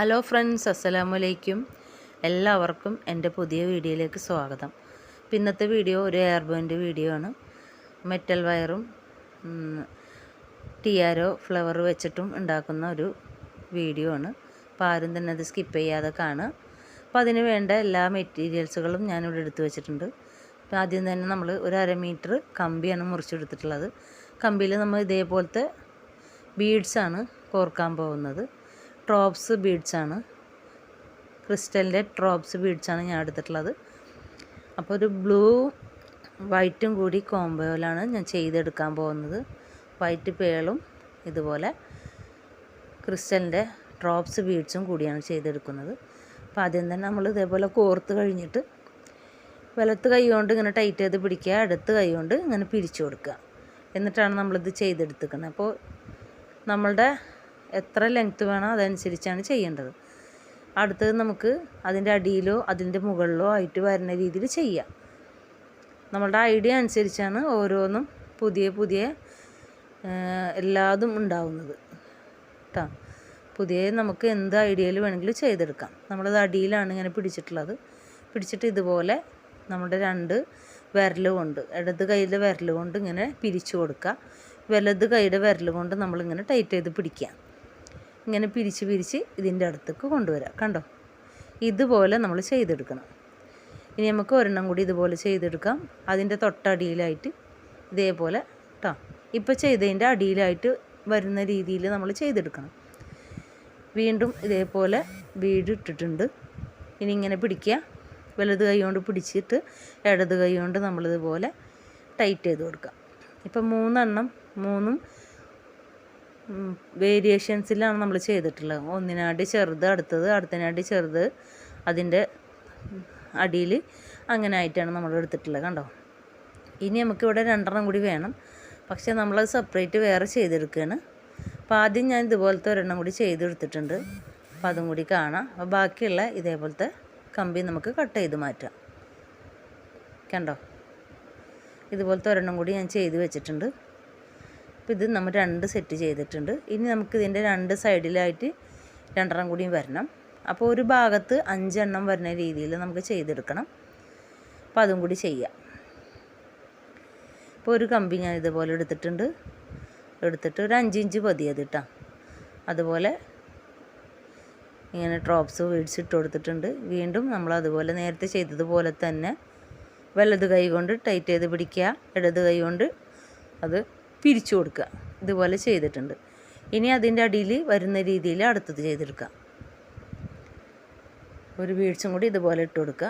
Hello friends, അസ്സലാമു അലൈക്കും. എല്ലാവർക്കും എൻ്റെ പുതിയ വീഡിയോയിലേക്ക് സ്വാഗതം. ഇന്നത്തെ വീഡിയോ ഒരു എയർ ബാൻഡ് വീഡിയോ ആണ്. മെറ്റൽ വയറും ടിയാരോ ഫ്ലവർ വെച്ചിട്ടും ഉണ്ടാക്കുന്ന ഒരു വീഡിയോ ആണ്. അപ്പോൾ ആരും തന്നെ അത് സ്കിപ്പ് ചെയ്യാതെ കാണുക. അപ്പോൾ അതിന് വേണ്ട എല്ലാ മെറ്റീരിയൽസുകളും ഞാനിവിടെ എടുത്തു വെച്ചിട്ടുണ്ട്. അപ്പോൾ ആദ്യം തന്നെ നമ്മൾ ഒരു 1/2 മീറ്റർ കമ്പിയാണ് മുറിച്ചെടുത്തിട്ടുള്ളത്. കമ്പിയിൽ നമ്മൾ ഇതേപോലത്തെ ബീഡ്സാണ് കോർക്കാൻ പോകുന്നത്. ഡ്രോപ്സ് ബീഡ്സാണ്, ക്രിസ്റ്റലിൻ്റെ ഡ്രോപ്സ് ബീഡ്സാണ് ഞാൻ എടുത്തിട്ടുള്ളത്. അപ്പോൾ ഒരു ബ്ലൂ വൈറ്റും കൂടി കോംബോയിലാണ് ഞാൻ ചെയ്തെടുക്കാൻ പോകുന്നത്. വൈറ്റ് പേളും ഇതുപോലെ ക്രിസ്റ്റലിൻ്റെ ഡ്രോപ്സ് ബീഡ്സും കൂടിയാണ് ചെയ്തെടുക്കുന്നത്. അപ്പോൾ ആദ്യം തന്നെ നമ്മൾ ഇതേപോലെ കോർത്ത് കഴിഞ്ഞിട്ട് വലത്ത് കൈ കൊണ്ട് ഇങ്ങനെ ടൈറ്റ് ചെയ്ത് പിടിക്കുക, അടുത്ത കൈ കൊണ്ട് ഇങ്ങനെ പിരിച്ചു കൊടുക്കുക. എന്നിട്ടാണ് നമ്മളിത് ചെയ്തെടുത്തിരിക്കുന്നത്. അപ്പോൾ നമ്മളുടെ എത്ര ലെങ്ത്ത് വേണോ അതനുസരിച്ചാണ് ചെയ്യേണ്ടത്. അടുത്തത് നമുക്ക് അതിൻ്റെ അടിയിലോ അതിൻ്റെ മുകളിലോ ആയിട്ട് വരുന്ന രീതിയിൽ ചെയ്യാം. നമ്മളുടെ ഐഡിയ അനുസരിച്ചാണ് ഓരോന്നും പുതിയ പുതിയ എല്ലാതും ഉണ്ടാവുന്നത് കേട്ടോ. പുതിയ നമുക്ക് എന്ത് ഐഡിയയിൽ വേണമെങ്കിലും ചെയ്തെടുക്കാം. നമ്മളത് അടിയിലാണ് ഇങ്ങനെ പിടിച്ചിട്ടുള്ളത്. പിടിച്ചിട്ട് ഇതുപോലെ നമ്മുടെ 2 വിരൽ കൊണ്ട്, ഇടത് കൈയിലെ വിരൽ കൊണ്ട് ഇങ്ങനെ പിരിച്ചു കൊടുക്കുക. വലത് കൈയുടെ വിരൽ കൊണ്ട് നമ്മളിങ്ങനെ ടൈറ്റ് ചെയ്ത് പിടിക്കുക. ഇങ്ങനെ പിരിച്ച് ഇതിൻ്റെ അടുത്തേക്ക് കൊണ്ടുവരാം. കണ്ടോ, ഇതുപോലെ നമ്മൾ ചെയ്തെടുക്കണം. ഇനി നമുക്ക് ഒരെണ്ണം കൂടി ഇതുപോലെ ചെയ്തെടുക്കാം. അതിൻ്റെ തൊട്ടടിയിലായിട്ട് ഇതേപോലെ കേട്ടോ, ഇപ്പോൾ ചെയ്തതിൻ്റെ അടിയിലായിട്ട് വരുന്ന രീതിയിൽ നമ്മൾ ചെയ്തെടുക്കണം. വീണ്ടും ഇതേപോലെ ബീഡ് ഇട്ടിട്ടുണ്ട്. ഇനി ഇങ്ങനെ പിടിക്കുക. വലത് കൈ കൊണ്ട് പിടിച്ചിട്ട് ഇടത് കൈ കൊണ്ട് നമ്മളിതുപോലെ ടൈറ്റ് ചെയ്ത് കൊടുക്കുക. ഇപ്പം 3 വേരിയേഷൻസിലാണ് നമ്മൾ ചെയ്തിട്ടുള്ളത്. ഒന്നിനാടി ചെറുത്, അടുത്തതിനാടി ചെറുത്, അതിൻ്റെ അടിയിൽ അങ്ങനെ ആയിട്ടാണ് നമ്മൾ എടുത്തിട്ടുള്ളത്. കണ്ടോ, ഇനി നമുക്കിവിടെ 2 കൂടി വേണം. പക്ഷേ നമ്മളത് സെപ്പറേറ്റ് വേറെ ചെയ്തെടുക്കുകയാണ്. അപ്പോൾ ആദ്യം ഞാൻ ഇതുപോലത്തെ ഒരെണ്ണം കൂടി ചെയ്തെടുത്തിട്ടുണ്ട്. അപ്പോൾ അതും കൂടി കാണാം. അപ്പോൾ ബാക്കിയുള്ള ഇതേപോലത്തെ കമ്പി നമുക്ക് കട്ട് ചെയ്ത് മാറ്റാം. കണ്ടോ, ഇതുപോലത്തെ ഒരെണ്ണം കൂടി ഞാൻ ചെയ്ത് വെച്ചിട്ടുണ്ട്. അപ്പോൾ ഇത് നമ്മൾ 2 സെറ്റ് ചെയ്തിട്ടുണ്ട്. ഇനി നമുക്ക് ഇതിൻ്റെ 2 സൈഡിലായിട്ട് 2 കൂടിയും വരണം. അപ്പോൾ ഒരു ഭാഗത്ത് 5 വരുന്ന രീതിയിൽ നമുക്ക് ചെയ്തെടുക്കണം. അപ്പോൾ അതും കൂടി ചെയ്യാം. ഇപ്പോൾ ഒരു കമ്പി ഞാൻ ഇതുപോലെ എടുത്തിട്ട് ഒരു 5 ഇഞ്ച് പതിയത് ഇട്ടാം. അതുപോലെ ഇങ്ങനെ ഡ്രോപ്സ് ബീഡ്സ് ഇട്ട് കൊടുത്തിട്ടുണ്ട്. വീണ്ടും നമ്മൾ അതുപോലെ നേരത്തെ ചെയ്തതുപോലെ തന്നെ വലത് കൈ കൊണ്ട് ടൈറ്റ് ചെയ്ത് പിടിക്കുക, ഇടത് കൈ കൊണ്ട് അത് പിരിച്ചു കൊടുക്കുക. ഇതുപോലെ ചെയ്തിട്ടുണ്ട്. ഇനി അതിൻ്റെ അടിയിൽ വരുന്ന രീതിയിൽ അടുത്തത് ചെയ്തെടുക്കുക. ഒരു ബീഡ്സും കൂടി ഇതുപോലെ ഇട്ട് കൊടുക്കുക.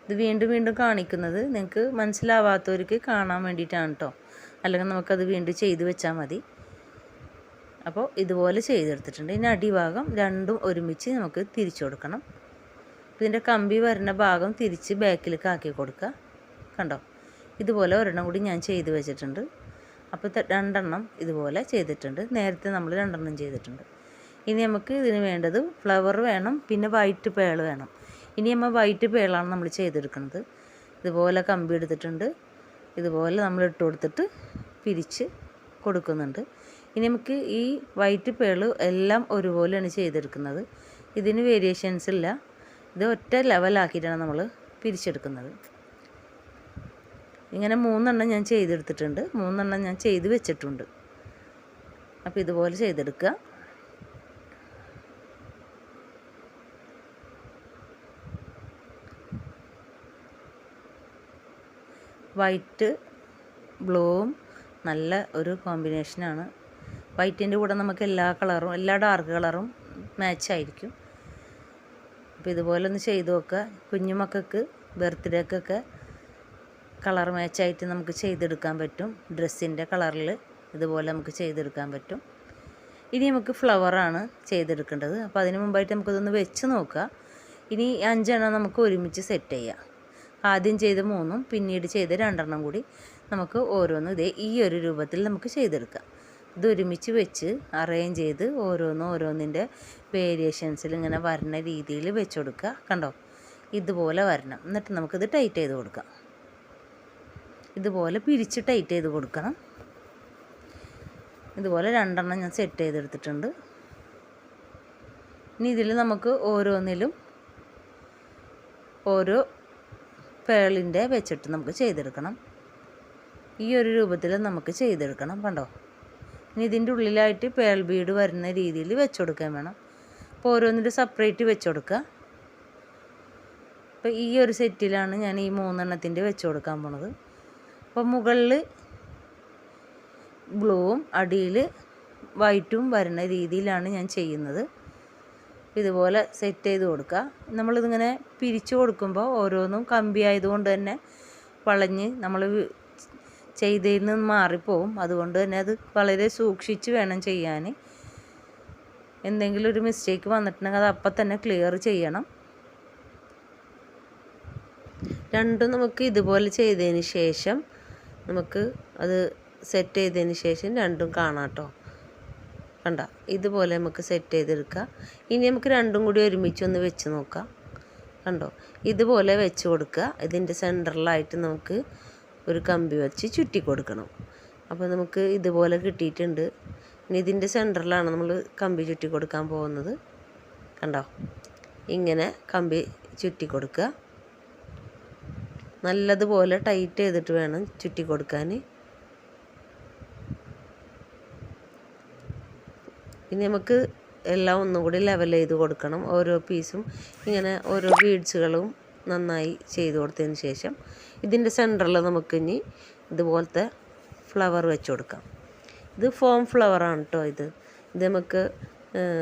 ഇത് വീണ്ടും കാണിക്കുന്നത് നിങ്ങൾക്ക് മനസ്സിലാവാത്തവർക്ക് കാണാൻ വേണ്ടിയിട്ടാണ് കേട്ടോ. അല്ലെങ്കിൽ നമുക്കത് വീണ്ടും ചെയ്ത് വെച്ചാൽ മതി. അപ്പോൾ ഇതുപോലെ ചെയ്തെടുത്തിട്ടുണ്ട്. ഇനി അടിഭാഗം 2 ഒരുമിച്ച് നമുക്ക് തിരിച്ചു കൊടുക്കണം. ഇതിൻ്റെ കമ്പി വരുന്ന ഭാഗം തിരിച്ച് ബാക്കിലേക്ക് ആക്കി കൊടുക്കുക. കണ്ടോ, ഇതുപോലെ ഒരെണ്ണം കൂടി ഞാൻ ചെയ്ത് വെച്ചിട്ടുണ്ട്. അപ്പോൾ 2 ഇതുപോലെ ചെയ്തിട്ടുണ്ട്. നേരത്തെ നമ്മൾ 2 ചെയ്തിട്ടുണ്ട്. ഇനി നമുക്ക് ഇതിന് വേണ്ടത് ഫ്ലവർ വേണം, പിന്നെ വൈറ്റ് പേൾ വേണം. ഇനി നമ്മൾ വൈറ്റ് പേളാണ് നമ്മൾ ചെയ്തെടുക്കുന്നത്. ഇതുപോലെ കമ്പി എടുത്തിട്ടുണ്ട്. ഇതുപോലെ നമ്മൾ ഇട്ട് കൊടുത്തിട്ട് പിരിച്ച് കൊടുക്കുന്നുണ്ട്. ഇനി നമുക്ക് ഈ വൈറ്റ് പേൾ എല്ലാം ഒരുപോലെയാണ് ചെയ്തെടുക്കുന്നത്. ഇതിന് വേരിയേഷൻസ് ഇല്ല. ഇത് ഒറ്റ ലെവലാക്കിയിട്ടാണ് നമ്മൾ പിരിച്ചെടുക്കുന്നത്. ഇങ്ങനെ 3 ഞാൻ ചെയ്തെടുത്തിട്ടുണ്ട്. 3 ഞാൻ ചെയ്ത് വെച്ചിട്ടുണ്ട്. അപ്പോൾ ഇതുപോലെ ചെയ്തെടുക്കുക. വൈറ്റ് ബ്ലൂവും നല്ല ഒരു കോമ്പിനേഷനാണ്. വൈറ്റിൻ്റെ കൂടെ നമുക്ക് എല്ലാ കളറും, എല്ലാ ഡാർക്ക് കളറും മാച്ചായിരിക്കും. അപ്പോൾ ഇതുപോലെ ഒന്ന് ചെയ്ത് നോക്കുക. കുഞ്ഞുമക്കൾക്ക് ബർത്ത്ഡേക്കൊക്കെ കളർ മാച്ചായിട്ട് നമുക്ക് ചെയ്തെടുക്കാൻ പറ്റും. ഡ്രസ്സിൻ്റെ കളറിൽ ഇതുപോലെ നമുക്ക് ചെയ്തെടുക്കാൻ പറ്റും. ഇനി നമുക്ക് ഫ്ലവറാണ് ചെയ്തെടുക്കേണ്ടത്. അപ്പോൾ അതിന് മുമ്പായിട്ട് നമുക്കിതൊന്ന് വെച്ച് നോക്കുക. ഇനി 5 നമുക്ക് ഒരുമിച്ച് സെറ്റ് ചെയ്യാം. ആദ്യം ചെയ്ത 3 പിന്നീട് ചെയ്ത 2 കൂടി നമുക്ക് ഓരോന്ന് ഈ ഒരു രൂപത്തിൽ നമുക്ക് ചെയ്തെടുക്കാം. ഇത് ഒരുമിച്ച് വെച്ച് അറേഞ്ച് ചെയ്ത് ഓരോന്നിൻ്റെ വേരിയേഷൻസിൽ ഇങ്ങനെ വരുന്ന രീതിയിൽ വെച്ച് കൊടുക്കുക. കണ്ടോ, ഇതുപോലെ വരണം. എന്നിട്ട് നമുക്കിത് ടൈറ്റ് ചെയ്ത് കൊടുക്കാം. ഇതുപോലെ പിരിച്ച് ടൈറ്റ് ചെയ്ത് കൊടുക്കണം. ഇതുപോലെ 2 ഞാൻ സെറ്റ് ചെയ്തെടുത്തിട്ടുണ്ട്. ഇനി ഇതിൽ നമുക്ക് ഓരോന്നിലും ഓരോ പേളിൻ്റെ വെച്ചിട്ട് നമുക്ക് ചെയ്തെടുക്കണം. ഈ ഒരു രൂപത്തിൽ നമുക്ക് ചെയ്തെടുക്കണം. കണ്ടോ? ഇനി ഇതിൻ്റെ ഉള്ളിലായിട്ട് പേൾ ബീഡ് വരുന്ന രീതിയിൽ വെച്ച് കൊടുക്കാൻ വേണം. അപ്പോൾ ഓരോന്നിലും സെപ്പറേറ്റ് വെച്ച് കൊടുക്കുക. അപ്പോൾ ഈ ഒരു സെറ്റിലാണ് ഞാൻ ഈ 3 എണ്ണത്തിൻ്റെ വെച്ച് കൊടുക്കാൻ പോണത്. അപ്പോൾ മുകളിൽ ബ്ലൂവും അടിയിൽ വൈറ്റും വരുന്ന രീതിയിലാണ് ഞാൻ ചെയ്യുന്നത്. ഇതുപോലെ സെറ്റ് ചെയ്ത് കൊടുക്കുക. നമ്മളിതിങ്ങനെ പിരിച്ചു കൊടുക്കുമ്പോൾ ഓരോന്നും കമ്പി ആയതുകൊണ്ട് തന്നെ വളഞ്ഞ് നമ്മൾ ചെയ്തതിൽ നിന്ന് മാറിപ്പോവും. അതുകൊണ്ട് തന്നെ അത് വളരെ സൂക്ഷിച്ച് വേണം ചെയ്യാൻ. എന്തെങ്കിലും ഒരു മിസ്റ്റേക്ക് വന്നിട്ടുണ്ടെങ്കിൽ അത് അപ്പം തന്നെ ക്ലിയർ ചെയ്യണം. രണ്ടും നമുക്ക് ഇതുപോലെ ചെയ്തതിന് ശേഷം നമുക്ക് അത് സെറ്റ് ചെയ്തതിന് ശേഷം രണ്ടും കാണാം കേട്ടോ. കണ്ട, ഇതുപോലെ നമുക്ക് സെറ്റ് ചെയ്തെടുക്കുക. ഇനി നമുക്ക് രണ്ടും കൂടി ഒരുമിച്ചൊന്ന് വെച്ച് നോക്കാം. കണ്ടോ? ഇതുപോലെ വെച്ച് കൊടുക്കുക. ഇതിൻ്റെ സെൻറ്ററിലായിട്ട് നമുക്ക് ഒരു കമ്പി വെച്ച് ചുറ്റി കൊടുക്കണം. അപ്പോൾ നമുക്ക് ഇതുപോലെ കിട്ടിയിട്ടുണ്ട്. ഇനി ഇതിൻ്റെ സെൻറ്ററിലാണ് നമ്മൾ കമ്പി ചുറ്റി കൊടുക്കാൻ പോകുന്നത്. കണ്ടോ? ഇങ്ങനെ കമ്പി ചുറ്റി കൊടുക്കുക. നല്ലതുപോലെ ടൈറ്റ് ചെയ്തിട്ട് വേണം ചുറ്റി കൊടുക്കാൻ. ഇനി നമുക്ക് എല്ലാം ഒന്നും കൂടി ലെവൽ ചെയ്ത് കൊടുക്കണം. ഓരോ പീസും ഇങ്ങനെ ഓരോ ബീഡ്സുകളും നന്നായി ചെയ്ത് കൊടുത്തതിന് ശേഷം ഇതിൻ്റെ സെൻറ്ററിൽ നമുക്കിനി ഇതുപോലത്തെ ഫ്ലവർ വെച്ച് കൊടുക്കാം. ഇത് ഫോം ഫ്ലവറാണ് കേട്ടോ. ഇത് നമുക്ക്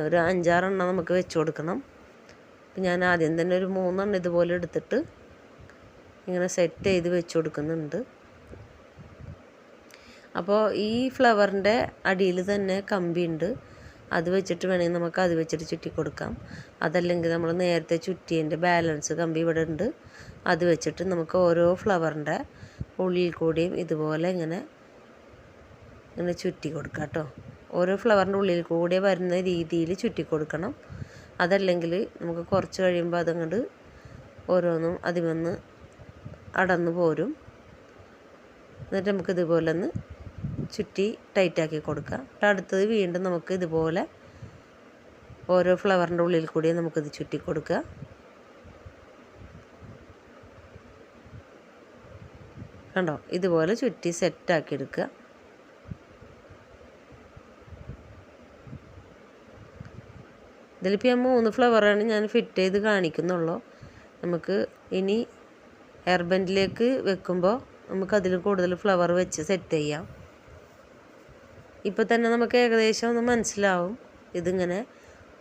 ഒരു 5-6 എണ്ണം നമുക്ക് വെച്ച് കൊടുക്കണം. അപ്പം ഞാൻ ആദ്യം തന്നെ ഒരു 3 എണ്ണം ഇതുപോലെ എടുത്തിട്ട് ഇങ്ങനെ സെറ്റ് ചെയ്ത് വെച്ച് കൊടുക്കുന്നുണ്ട്. അപ്പോൾ ഈ ഫ്ലവറിൻ്റെ അടിയിൽ തന്നെ കമ്പിയുണ്ട്. അത് വെച്ചിട്ട് വേണമെങ്കിൽ നമുക്ക് അത് വെച്ചിട്ട് ചുറ്റി കൊടുക്കാം. അതല്ലെങ്കിൽ നമ്മൾ നേരത്തെ ചുറ്റിയതിൻ്റെ ബാലൻസ് കമ്പി ഇവിടെ ഉണ്ട്. അത് വെച്ചിട്ട് നമുക്ക് ഓരോ ഫ്ലവറിൻ്റെ ഉള്ളിൽ കൂടിയും ഇതുപോലെ ഇങ്ങനെ ചുറ്റി കൊടുക്കാം കേട്ടോ. ഓരോ ഫ്ലവറിൻ്റെ ഉള്ളിൽ കൂടി വരുന്ന രീതിയിൽ ചുറ്റി കൊടുക്കണം. അതല്ലെങ്കിൽ നമുക്ക് കുറച്ച് കഴിയുമ്പോൾ അതങ്ങോട്ട് ഓരോന്നും അതിമന്ന് അടന്നു പോരും. എന്നിട്ട് നമുക്ക് ഇതുപോലെ ഒന്ന് ചുറ്റി ടൈറ്റാക്കി കൊടുക്കാം. അടുത്തത് വീണ്ടും നമുക്ക് ഇതുപോലെ ഓരോ ഫ്ലവറിൻ്റെ ഉള്ളിൽ കൂടി നമുക്കിത് ചുറ്റി കൊടുക്കുക. കണ്ടോ? ഇതുപോലെ ചുറ്റി സെറ്റാക്കി എടുക്കുക. ഇതിലിപ്പോൾ ഞാൻ 3 ഫ്ലവറാണ് ഞാൻ ഫിറ്റ് ചെയ്ത് കാണിക്കുന്നുള്ളൂ. നമുക്ക് ഇനി ഹെയർ ബാൻഡിലേക്ക് വെക്കുമ്പോൾ നമുക്കതിൽ കൂടുതൽ ഫ്ലവർ വെച്ച് സെറ്റ് ചെയ്യാം. ഇപ്പോൾ തന്നെ നമുക്ക് ഏകദേശം ഒന്ന് മനസ്സിലാവും. ഇതിങ്ങനെ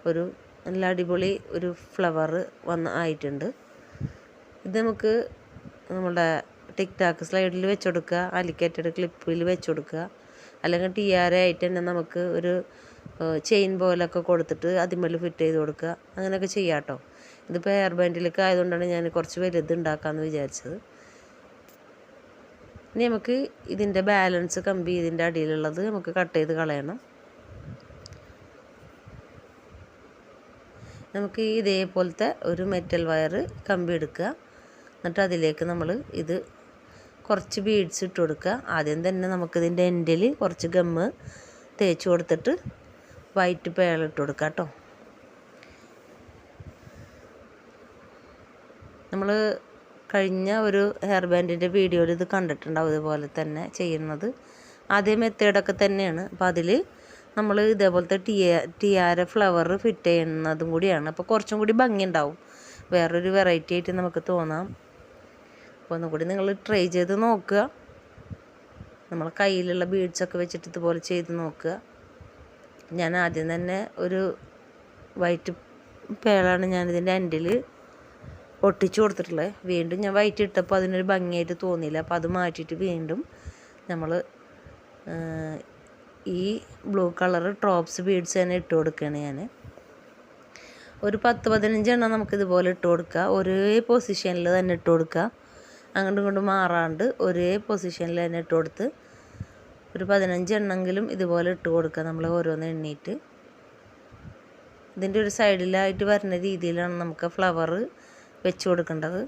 ഒരു നല്ല അടിപൊളി ഒരു ഫ്ലവർ ആയിട്ടുണ്ട്. ഇത് നമുക്ക് നമ്മുടെ ടിക് ടാക്ക് സ്ലൈഡിൽ വെച്ച് കൊടുക്കുക, അലിക്കേറ്റഡ് ക്ലിപ്പിൽ വെച്ച് കൊടുക്കുക, അല്ലെങ്കിൽ ടിയാരയായിട്ട് തന്നെ നമുക്ക് ഒരു ചെയിൻ പോലൊക്കെ കൊടുത്തിട്ട് അതിന്മേൽ ഫിറ്റ് ചെയ്ത് കൊടുക്കുക. അങ്ങനെയൊക്കെ ചെയ്യാം കേട്ടോ. ഇതിപ്പോൾ ഹെയർ ബാൻഡിലേക്ക് ആയതുകൊണ്ടാണ് ഞാൻ കുറച്ച് വലുത് ഉണ്ടാക്കാമെന്ന് വിചാരിച്ചത്. ഇനി നമുക്ക് ഇതിൻ്റെ ബാലൻസ് കമ്പി ഇതിൻ്റെ അടിയിലുള്ളത് നമുക്ക് കട്ട് ചെയ്ത് കളയണം. നമുക്ക് ഇതേപോലത്തെ ഒരു മെറ്റൽ വയർ കമ്പി എടുക്കുക. എന്നിട്ട് അതിലേക്ക് നമ്മൾ ഇത് കുറച്ച് ബീഡ്സ് ഇട്ട് കൊടുക്കുക. ആദ്യം തന്നെ നമുക്കിതിൻ്റെ എൻഡിൽ കുറച്ച് ഗമ്മ് തേച്ച് കൊടുത്തിട്ട് വൈറ്റ് പേൾ ഇട്ട് കൊടുക്കുക കേട്ടോ. നമ്മൾ കഴിഞ്ഞ ഒരു ഹെയർ ബാൻഡിൻ്റെ വീഡിയോയിൽ ഇത് കണ്ടിട്ടുണ്ടാവും. ഇതുപോലെ തന്നെ ചെയ്യുന്നത് അതേ മെത്തേഡൊക്കെ തന്നെയാണ്. അപ്പോൾ അതിൽ നമ്മൾ ഇതേപോലത്തെ ടിയാര ഫ്ലവർ ഫിറ്റ് ചെയ്യുന്നതും കൂടിയാണ്. അപ്പോൾ കുറച്ചും കൂടി ഭംഗി ഉണ്ടാവും, വേറൊരു വെറൈറ്റി ആയിട്ട് നമുക്ക് തോന്നാം. അപ്പോൾ ഒന്നും കൂടി നിങ്ങൾ ട്രൈ ചെയ്ത് നോക്കുക. നമ്മളെ കയ്യിലുള്ള ബീഡ്സൊക്കെ വെച്ചിട്ട് ഇതുപോലെ ചെയ്ത് നോക്കുക. ഞാൻ ആദ്യം തന്നെ ഒരു വൈറ്റ് പേളാണ് ഞാനിതിൻ്റെ എൻഡിൽ ഒട്ടിച്ചു കൊടുത്തിട്ടുള്ളത്. വീണ്ടും ഞാൻ വൈറ്റ് ഇട്ടപ്പോൾ അതിനൊരു ഭംഗിയായിട്ട് തോന്നിയില്ല. അപ്പോൾ അത് മാറ്റിയിട്ട് വീണ്ടും നമ്മൾ ഈ ബ്ലൂ കളർ ഡ്രോപ്സ് ബീഡ്സ് തന്നെ ഇട്ട് കൊടുക്കുകയാണ് ഞാൻ. ഒരു 10-15 എണ്ണം നമുക്കിതുപോലെ ഇട്ട് കൊടുക്കുക. ഒരേ പൊസിഷനിൽ തന്നെ ഇട്ട് കൊടുക്കുക. അങ്ങോട്ടും ഇങ്ങോട്ടും മാറാണ്ട് ഒരേ പൊസിഷനിൽ തന്നെ ഇട്ട് കൊടുത്ത് ഒരു 15 എണ്ണമെങ്കിലും ഇതുപോലെ ഇട്ട് കൊടുക്കുക. നമ്മൾ ഓരോന്ന് എണ്ണീറ്റ് ഇതിൻ്റെ ഒരു സൈഡിലായിട്ട് വരുന്ന രീതിയിലാണ് നമുക്ക് ഫ്ലവർ വെച്ച് കൊടുക്കേണ്ടത്.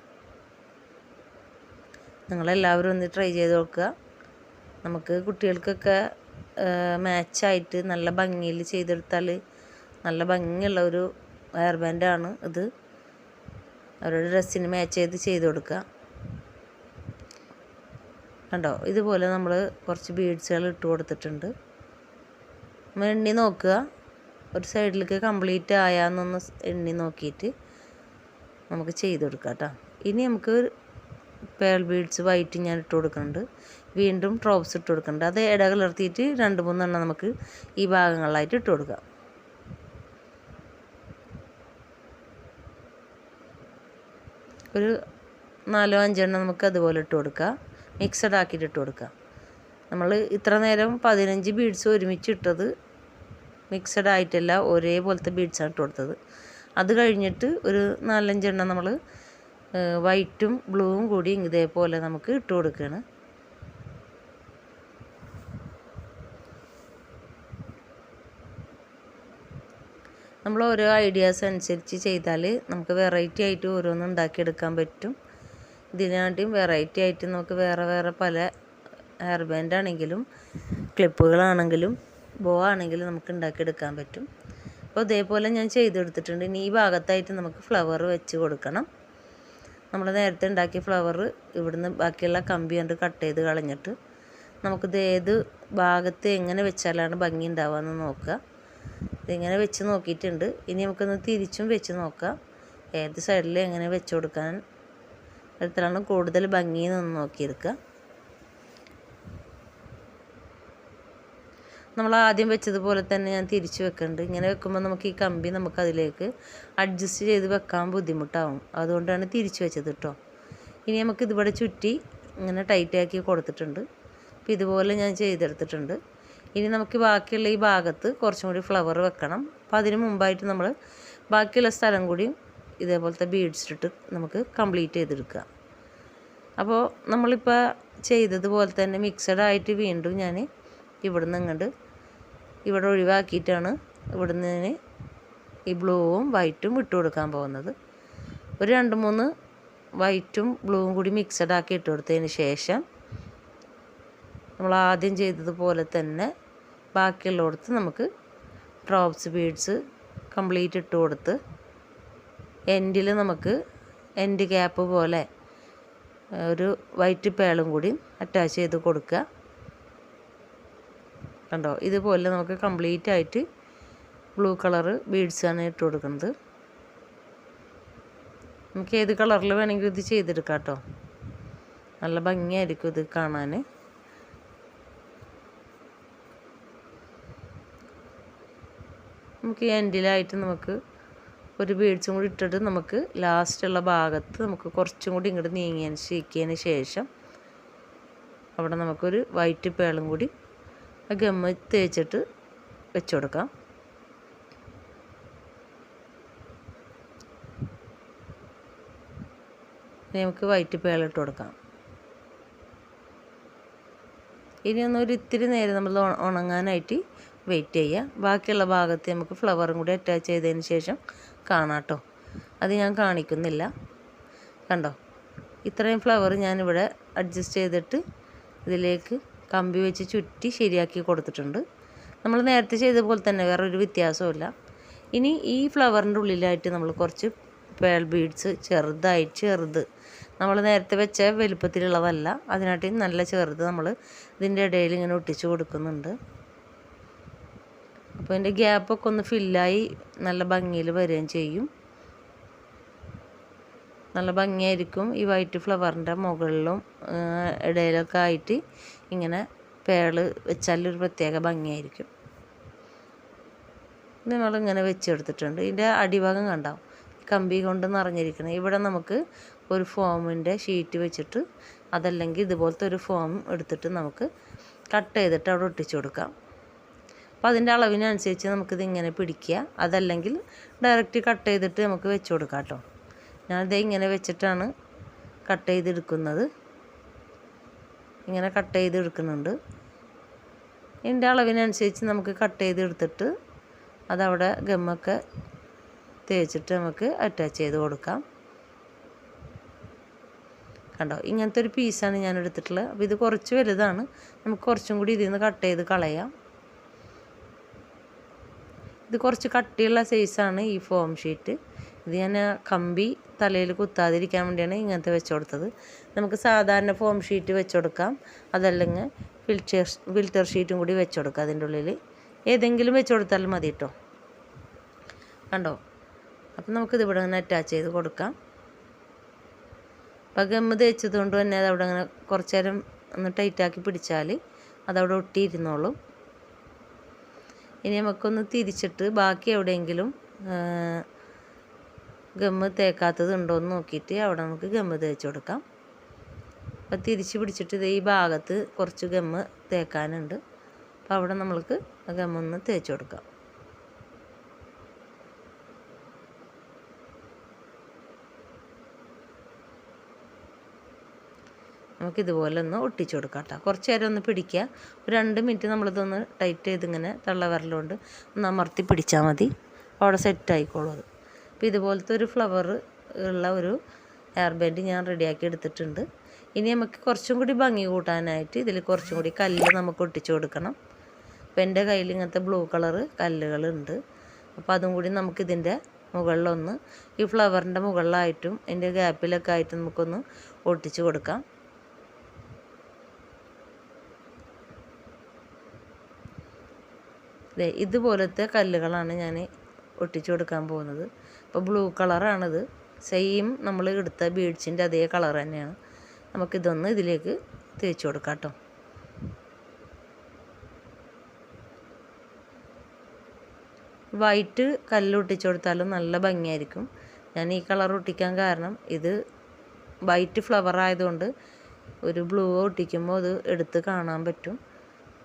നിങ്ങളെല്ലാവരും ഒന്ന് ട്രൈ ചെയ്ത് നോക്കുക. നമുക്ക് കുട്ടികൾക്കൊക്കെ മാച്ചായിട്ട് നല്ല ഭംഗിയിൽ ചെയ്തെടുത്താൽ നല്ല ഭംഗിയുള്ള ഒരു ഹെയർ ബാൻഡാണ് ഇത്. അവരുടെ ഡ്രസ്സിന് മാച്ച് ചെയ്ത് കൊടുക്കുക. കണ്ടോ, ഇതുപോലെ നമ്മൾ കുറച്ച് ബീഡ്സുകൾ ഇട്ട് കൊടുത്തിട്ടുണ്ട്. നമ്മൾ എണ്ണി നോക്കുക, ഒരു സൈഡിലേക്ക് കംപ്ലീറ്റ് ആയാന്നൊന്ന് എണ്ണി നോക്കിയിട്ട് നമുക്ക് ചെയ്ത് കൊടുക്കാം കേട്ടോ. ഇനി നമുക്ക് പേൾ ബീഡ്സ് വൈറ്റ് ഞാൻ ഇട്ട് കൊടുക്കുന്നുണ്ട്. വീണ്ടും ഡ്രോപ്സ് ഇട്ട് കൊടുക്കുന്നുണ്ട്. അത് ഇടകലർത്തിയിട്ട് 2-3 എണ്ണം നമുക്ക് ഈ ഭാഗങ്ങളിലായിട്ട് ഇട്ട് കൊടുക്കാം. ഒരു 4-5 എണ്ണം നമുക്ക് അതുപോലെ ഇട്ട് കൊടുക്കാം. മിക്സഡ് ആക്കിയിട്ട് ഇട്ട് കൊടുക്കാം. നമ്മൾ ഇത്ര നേരം 15 ബീഡ്സ് ഒരുമിച്ച് ഇട്ടത് മിക്സഡ് ആയിട്ടല്ല, ഒരേപോലത്തെ ബീഡ്സാണ് ഇട്ട് കൊടുത്തത്. അത് കഴിഞ്ഞിട്ട് ഒരു 4-5 എണ്ണം നമ്മൾ വൈറ്റും ബ്ലൂവും കൂടി ഇതേപോലെ നമുക്ക് ഇട്ട് കൊടുക്കുകയാണ്. നമ്മൾ ഓരോ ഐഡിയാസ് അനുസരിച്ച് ചെയ്താൽ നമുക്ക് വെറൈറ്റി ആയിട്ട് ഓരോന്നും ഉണ്ടാക്കിയെടുക്കാൻ പറ്റും. ഇതിനായിട്ടും വെറൈറ്റി ആയിട്ട് നമുക്ക് വേറെ പല ഹെയർ ബാൻഡ് ആണെങ്കിലും ക്ലിപ്പുകളാണെങ്കിലും ബോ ആണെങ്കിലും നമുക്ക് ഉണ്ടാക്കിയെടുക്കാൻ പറ്റും. അപ്പോൾ ഇതേപോലെ ഞാൻ ചെയ്തെടുത്തിട്ടുണ്ട്. ഇനി ഈ ഭാഗത്തായിട്ട് നമുക്ക് ഫ്ലവർ വെച്ച് കൊടുക്കണം. നമ്മൾ നേരത്തെ ഉണ്ടാക്കിയ ഫ്ലവർ ഇവിടുന്ന് ബാക്കിയുള്ള കമ്പി കൊണ്ട് കട്ട് ചെയ്ത് കളഞ്ഞിട്ട് നമുക്കിത് ഏത് ഭാഗത്ത് എങ്ങനെ വെച്ചാലാണ് ഭംഗി ഉണ്ടാവുകയെന്ന് നോക്കുക. ഇതിങ്ങനെ വെച്ച് നോക്കിയിട്ടുണ്ട്. ഇനി നമുക്കൊന്ന് തിരിച്ചും വെച്ച് നോക്കാം, ഏത് സൈഡിൽ എങ്ങനെ വെച്ച് കൊടുക്കാൻ തരത്തിലാണ് കൂടുതൽ ഭംഗിയെന്നൊന്ന് നോക്കിയെടുക്കുക. നമ്മൾ ആദ്യം വെച്ചതുപോലെ തന്നെ ഞാൻ തിരിച്ച് വെക്കുന്നുണ്ട്. ഇങ്ങനെ വെക്കുമ്പോൾ നമുക്ക് ഈ കമ്പി നമുക്ക് അതിലേക്ക് അഡ്ജസ്റ്റ് ചെയ്ത് വെക്കാൻ ബുദ്ധിമുട്ടാവും. അതുകൊണ്ടാണ് തിരിച്ച് വെച്ചത് കേട്ടോ. ഇനി നമുക്ക് ഇതിവിടെ ചുറ്റി ഇങ്ങനെ ടൈറ്റാക്കി കൊടുത്തിട്ടുണ്ട്. അപ്പോൾ ഇതുപോലെ ഞാൻ ചെയ്തെടുത്തിട്ടുണ്ട്. ഇനി നമുക്ക് ബാക്കിയുള്ള ഈ ഭാഗത്ത് കുറച്ചും കൂടി ഫ്ലവർ വെക്കണം. അപ്പോൾ അതിന് മുമ്പായിട്ട് നമ്മൾ ബാക്കിയുള്ള സ്ഥലം കൂടി ഇതേപോലത്തെ ബീഡ്സ് ഇട്ട് നമുക്ക് കംപ്ലീറ്റ് ചെയ്തെടുക്കുക. അപ്പോൾ നമ്മളിപ്പോൾ ചെയ്തതുപോലെ തന്നെ മിക്സഡ് ആയിട്ട് വീണ്ടും ഞാൻ ഇവിടുന്ന് ഇങ്ങോട്ട് ഇവിടെ ഒഴിവാക്കിയിട്ടാണ് ഇവിടുന്ന് ഈ ബ്ലൂവും വൈറ്റും ഇട്ട് കൊടുക്കാൻ പോകുന്നത്. ഒരു 2-3 വൈറ്റും ബ്ലൂവും കൂടി മിക്സഡ് ആക്കി ഇട്ട് കൊടുത്തതിന് ശേഷം നമ്മൾ ആദ്യം ചെയ്തതുപോലെ തന്നെ ബാക്കിയുള്ളിടത്ത് നമുക്ക് ഡ്രോപ്സ് ബീഡ്സ് കംപ്ലീറ്റ് ഇട്ട് കൊടുത്ത് എൻഡിൽ നമുക്ക് എൻഡ് ക്യാപ്പ് പോലെ ഒരു വൈറ്റ് പേളും കൂടി അറ്റാച്ച് ചെയ്ത് കൊടുക്കുക. കണ്ടോ, ഇതുപോലെ നമുക്ക് കംപ്ലീറ്റ് ആയിട്ട് ബ്ലൂ കളറ് ബീഡ്സാണ് ഇട്ട് കൊടുക്കുന്നത്. നമുക്ക് ഏത് കളറിൽ വേണമെങ്കിലും ഇത് ചെയ്തെടുക്കാം കേട്ടോ. നല്ല ഭംഗിയായിരിക്കും ഇത് കാണാൻ. നമുക്ക് എൻഡിലായിട്ട് നമുക്ക് ഒരു ബീഡ്സും കൂടി ഇട്ടിട്ട് നമുക്ക് ലാസ്റ്റുള്ള ഭാഗത്ത് നമുക്ക് കുറച്ചും കൂടി ഇങ്ങോട്ട് നീക്കിയതിന് ശേഷം അവിടെ നമുക്കൊരു വൈറ്റ് പേളും കൂടി ഗമ്മ് തേച്ചിട്ട് വെച്ച് കൊടുക്കാം. നമുക്ക് വൈറ്റ് പേളിട്ട് കൊടുക്കാം. ഇനി ഒന്നൊരു ഇത്തിരി നേരം നമ്മൾ ഉണങ്ങാനായിട്ട് വെയിറ്റ് ചെയ്യുക. ബാക്കിയുള്ള ഭാഗത്ത് നമുക്ക് ഫ്ലവറും കൂടി അറ്റാച്ച് ചെയ്തതിന് ശേഷം കാണാം കേട്ടോ. അത് ഞാൻ കാണിക്കുന്നില്ല. കണ്ടോ, ഇത്രയും ഫ്ലവർ ഞാനിവിടെ അഡ്ജസ്റ്റ് ചെയ്തിട്ട് ഇതിലേക്ക് കമ്പി വെച്ച് ചുറ്റി ശരിയാക്കി കൊടുത്തിട്ടുണ്ട്. നമ്മൾ നേരത്തെ ചെയ്ത പോലെ തന്നെ, വേറൊരു വ്യത്യാസമില്ല. ഇനി ഈ ഫ്ലവറിൻ്റെ ഉള്ളിലായിട്ട് നമ്മൾ കുറച്ച് പേൾ ബീഡ്സ് ചെറുത് നമ്മൾ നേരത്തെ വെച്ച വലുപ്പത്തിലുള്ളതല്ല, അതിനായിട്ട് നല്ല ചെറുത് നമ്മൾ ഇതിൻ്റെ ഇടയിൽ ഇങ്ങനെ ഒട്ടിച്ച് കൊടുക്കുന്നുണ്ട്. അപ്പോൾ ഇതിൻ്റെ ഗ്യാപ്പൊക്കെ ഒന്ന് ഫില്ലായി നല്ല ഭംഗിയിൽ വരികയും ചെയ്യും. നല്ല ഭംഗിയായിരിക്കും. ഈ വൈറ്റ് ഫ്ലവറിൻ്റെ മുകളിലും ഇടയിലൊക്കെ ആയിട്ട് ഇങ്ങനെ പേള് വെച്ചാലൊരു പ്രത്യേക ഭംഗിയായിരിക്കും. നമ്മളിങ്ങനെ വെച്ചെടുത്തിട്ടുണ്ട്. ഇതിൻ്റെ അടിഭാഗം കണ്ടാവും കമ്പി കൊണ്ട് നിറഞ്ഞിരിക്കുന്നത്. ഇവിടെ നമുക്ക് ഒരു ഫോമിൻ്റെ ഷീറ്റ് വെച്ചിട്ട് അതല്ലെങ്കിൽ ഇതുപോലത്തെ ഒരു ഫോം എടുത്തിട്ട് നമുക്ക് കട്ട് ചെയ്തിട്ട് അവിടെ ഒട്ടിച്ചു കൊടുക്കാം. അപ്പോൾ അതിൻ്റെ അളവിനനുസരിച്ച് നമുക്കിത് ഇങ്ങനെ പിടിക്കുക. അതല്ലെങ്കിൽ ഡയറക്റ്റ് കട്ട് ചെയ്തിട്ട് നമുക്ക് വെച്ച് കൊടുക്കാം കേട്ടോ. ഞാനിത് ഇങ്ങനെ വെച്ചിട്ടാണ് കട്ട് ചെയ്തെടുക്കുന്നത്. ഇങ്ങനെ കട്ട് ചെയ്തെടുക്കുന്നുണ്ട്. ഇതിൻ്റെ അളവിനനുസരിച്ച് നമുക്ക് കട്ട് ചെയ്തെടുത്തിട്ട് അതവിടെ ഗമ്മൊക്കെ തേച്ചിട്ട് നമുക്ക് അറ്റാച്ച് ചെയ്ത് കൊടുക്കാം. കണ്ടോ, ഇങ്ങനത്തെ ഒരു പീസാണ് ഞാൻ എടുത്തിട്ടുള്ളത്. അപ്പോൾ ഇത് കുറച്ച് വലുതാണ്, നമുക്ക് കുറച്ചും കൂടി ഇതിൽ നിന്ന് കട്ട് ചെയ്ത് കളയാം. ഇത് കുറച്ച് കട്ടിയുള്ള സൈസാണ് ഈ ഫോം ഷീറ്റ്. ഇത് ഞാൻ കമ്പി തലയിൽ കുത്താതിരിക്കാൻ വേണ്ടിയാണ് ഇങ്ങനത്തെ വെച്ച് കൊടുത്തത്. നമുക്ക് സാധാരണ ഫോം ഷീറ്റ് വെച്ച് കൊടുക്കാം, അതല്ലെങ്കിൽ ഫിൽറ്റർ ഷീറ്റും കൂടി വെച്ച് കൊടുക്കാം. അതിൻ്റെ ഉള്ളിൽ ഏതെങ്കിലും വെച്ച് കൊടുത്താലും മതി കേട്ടോ. കണ്ടോ? അപ്പം നമുക്കിത് ഇവിടെ അങ്ങനെ അറ്റാച്ച് ചെയ്ത് കൊടുക്കാം. അപ്പം ഗമ്മ് തേച്ചത് കൊണ്ട് തന്നെ അതവിടെ അങ്ങനെ കുറച്ച് നേരം ഒന്ന് ടൈറ്റാക്കി പിടിച്ചാൽ അതവിടെ ഒട്ടിയിരുന്നോളും. ഇനി നമുക്കൊന്ന് തിരിച്ചിട്ട് ബാക്കി എവിടെയെങ്കിലും ഗമ്മ് തേക്കാത്തത് ഉണ്ടോ എന്ന് നോക്കിയിട്ട് അവിടെ നമുക്ക് ഗമ്മ് തേച്ച് കൊടുക്കാം. അപ്പം തിരിച്ച് പിടിച്ചിട്ട് ഇത് ഈ ഭാഗത്ത് കുറച്ച് ഗമ്മ് തേക്കാനുണ്ട്. അപ്പോൾ അവിടെ നമ്മൾക്ക് ഗമ്മൊന്ന് തേച്ച് കൊടുക്കാം. നമുക്കിതുപോലെ ഒന്ന് ഒട്ടിച്ച് കൊടുക്കാം കേട്ടോ. കുറച്ച് നേരം ഒന്ന് പിടിക്കുക. ഒരു 2 മിനിറ്റ് നമ്മളിതൊന്ന് ടൈറ്റ് ചെയ്തിങ്ങനെ തള്ളവിരലുകൊണ്ട് ഒന്ന് അമർത്തി പിടിച്ചാൽ മതി. അവിടെ സെറ്റ് ആയിക്കോളും അത്. അപ്പോൾ ഇതുപോലത്തെ ഒരു ഫ്ലവർ ഉള്ള ഒരു ഹെയർ ബാൻഡ് ഞാൻ റെഡിയാക്കി എടുത്തിട്ടുണ്ട്. ഇനി നമുക്ക് കുറച്ചും കൂടി ഭംഗി കൂട്ടാനായിട്ട് ഇതിൽ കുറച്ചും കൂടി കല്ല് നമുക്ക് ഒട്ടിച്ച് കൊടുക്കണം. അപ്പോൾ എൻ്റെ കയ്യിൽ ഇങ്ങനത്തെ ബ്ലൂ കളറ് കല്ലുകളുണ്ട്. അപ്പോൾ അതും കൂടി നമുക്കിതിൻ്റെ മുകളിലൊന്ന് ഈ ഫ്ലവറിൻ്റെ മുകളിലായിട്ടും അതിൻ്റെ ഗ്യാപ്പിലൊക്കെ ആയിട്ട് നമുക്കൊന്ന് ഒട്ടിച്ച് കൊടുക്കാം. ഇതുപോലത്തെ കല്ലുകളാണ് ഞാൻ ഒട്ടിച്ചു കൊടുക്കാൻ പോകുന്നത്. അപ്പോൾ ബ്ലൂ കളറാണിത്. സെയിം നമ്മൾ എടുത്ത ബീഡ്സിൻ്റെ അതേ കളർ തന്നെയാണ്. നമുക്കിതൊന്ന് ഇതിലേക്ക് തേച്ച് കൊടുക്കാം കേട്ടോ. വൈറ്റ് കല്ല് ഒട്ടിച്ചു കൊടുത്താലും നല്ല ഭംഗിയായിരിക്കും. ഞാൻ ഈ കളർ ഒട്ടിക്കാൻ കാരണം ഇത് വൈറ്റ് ഫ്ലവർ ആയതുകൊണ്ട് ഒരു ബ്ലൂ ഒട്ടിക്കുമ്പോൾ അത് എടുത്ത് കാണാൻ പറ്റും,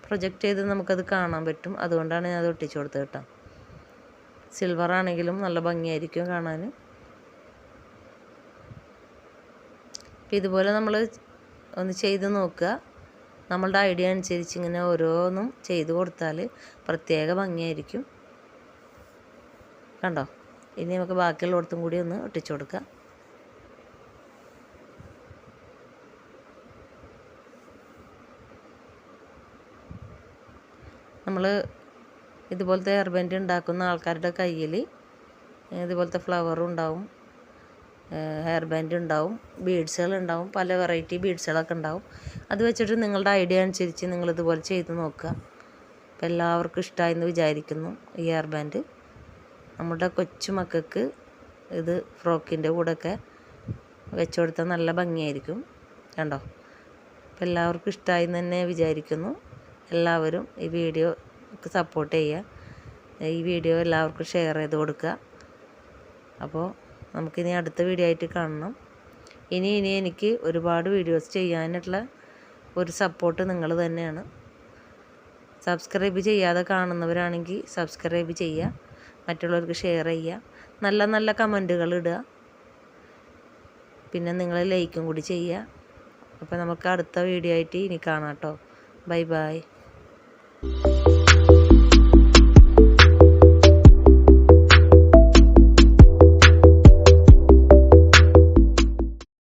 പ്രൊജക്റ്റ് ചെയ്ത് നമുക്കത് കാണാൻ പറ്റും. അതുകൊണ്ടാണ് ഞാൻ അത് ഒട്ടിച്ചു കൊടുത്തത് കേട്ടോ. സിൽവർ ആണെങ്കിലും നല്ല ഭംഗിയായിരിക്കും കാണാൻ. അപ്പം ഇതുപോലെ നമ്മൾ ഒന്ന് ചെയ്ത് നോക്കുക. നമ്മളുടെ ഐഡിയ അനുസരിച്ച് ഇങ്ങനെ ഓരോന്നും ചെയ്ത് കൊടുത്താൽ പ്രത്യേക ഭംഗിയായിരിക്കും. കണ്ടോ? ഇനി നമുക്ക് ബാക്കിയുള്ളിടത്തും കൂടി ഒന്ന് ഒട്ടിച്ചു കൊടുക്കാം. നമ്മൾ ഇതുപോലത്തെ ഹെയർ ബാൻഡ് ഉണ്ടാക്കുന്ന ആൾക്കാരുടെ കയ്യിൽ ഇതുപോലത്തെ ഫ്ലവറും ഉണ്ടാവും, ഹെയർ ബാൻഡ് ഉണ്ടാവും, ബീഡ്സുകൾ ഉണ്ടാവും, പല വെറൈറ്റി ബീഡ്സുകളൊക്കെ ഉണ്ടാവും. അത് വെച്ചിട്ട് നിങ്ങളുടെ ഐഡിയ അനുസരിച്ച് നിങ്ങളിതുപോലെ ചെയ്ത് നോക്കുക. അപ്പോൾ എല്ലാവർക്കും ഇഷ്ടമായെന്ന് വിചാരിക്കുന്നു ഈ ഹെയർ ബാൻഡ്. നമ്മുടെ കൊച്ചു മക്കൾക്ക് ഇത് ഫ്രോക്കിൻ്റെ കൂടെയൊക്കെ വെച്ച് കൊടുത്താൽ നല്ല ഭംഗിയായിരിക്കും. കണ്ടോ? അപ്പോൾ എല്ലാവർക്കും ഇഷ്ടമായി എന്ന് തന്നെ വിചാരിക്കുന്നു. എല്ലാവരും ഈ വീഡിയോ സപ്പോർട്ട് ചെയ്യുക. ഈ വീഡിയോ എല്ലാവർക്കും ഷെയർ ചെയ്ത് കൊടുക്കുക. അപ്പോൾ നമുക്കിനി അടുത്ത വീഡിയോ ആയിട്ട് കാണണം. ഇനി എനിക്ക് ഒരുപാട് വീഡിയോസ് ചെയ്യാനുള്ള ഒരു സപ്പോർട്ട് നിങ്ങൾ തന്നെയാണ്. സബ്സ്ക്രൈബ് ചെയ്യാതെ കാണുന്നവരാണെങ്കിൽ സബ്സ്ക്രൈബ് ചെയ്യുക, മറ്റുള്ളവർക്ക് ഷെയർ ചെയ്യുക, നല്ല നല്ല കമൻറ്റുകൾ ഇടുക, പിന്നെ നിങ്ങൾ ലൈക്കും കൂടി ചെയ്യുക. അപ്പോൾ നമുക്ക് അടുത്ത വീഡിയോ ആയിട്ട് ഇനി കാണാം കേട്ടോ. Bye bye.